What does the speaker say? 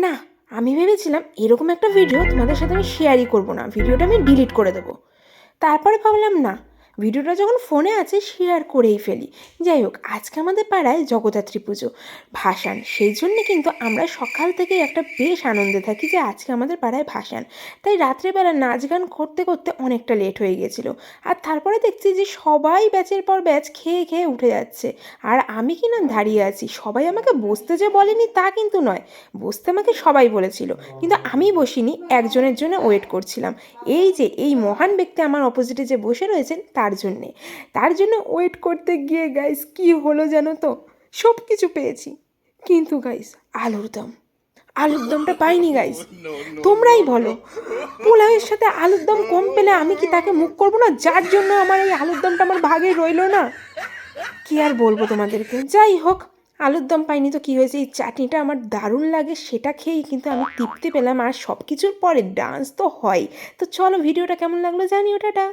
না, আমি ভেবেছিলাম এরকম একটা ভিডিও তোমাদের সাথে আমি শেয়ারই করব না, ভিডিওটা আমি ডিলিট করে দেবো। তারপরে ভাবলাম না, ভিডিওটা যখন ফোনে আছে শেয়ার করেই ফেলি। যাই হোক, আজকে আমাদের পাড়ায় জগদ্ধাত্রী পুজো, ভাসান। সেই জন্যে কিন্তু আমরা সকাল থেকেই একটা বেশ আনন্দে থাকি যে আজকে আমাদের পাড়ায় ভাসান। তাই রাত্রেবেলা নাচ গান করতে করতে অনেকটা লেট হয়ে গেছিলো। আর তারপরে দেখছি যে সবাই ব্যাচের পর ব্যাচ খেয়ে খেয়ে উঠে যাচ্ছে, আর আমি কি না দাঁড়িয়ে আছি। সবাই আমাকে বসতে যে বলেনি তা কিন্তু নয়, বসতে আমাকে সবাই বলেছিল, কিন্তু আমি বসিনি, একজনের জন্য ওয়েট করছিলাম। এই যে এই মহান ব্যক্তি আমার অপোজিটে যে বসে রয়েছেন তার জন্য ওয়েট করতে গিয়ে গাইস কি হলো জানো তো, সব কিছু পেয়েছি, কিন্তু গাইস আলুর দমটা পাইনি গাইস। তোমরাই বলো, পোলাওয়ের সাথে আলুর দম কম পেলে আমি কি তাকে মুখ করবো না, যার জন্য আমার এই আলুর দমটা আমার ভাগে রইলো না। কি আর বলবো তোমাদেরকে। যাই হোক, আলুর দম পাইনি তো কী হয়েছে, এই চাটনিটা আমার দারুণ লাগে, সেটা খেয়েই কিন্তু আমি তৃপ্তি পেলাম। আর সব কিছুর পরে ডান্স তো হয়। তো চলো, ভিডিওটা কেমন লাগলো জানিও, টাটা।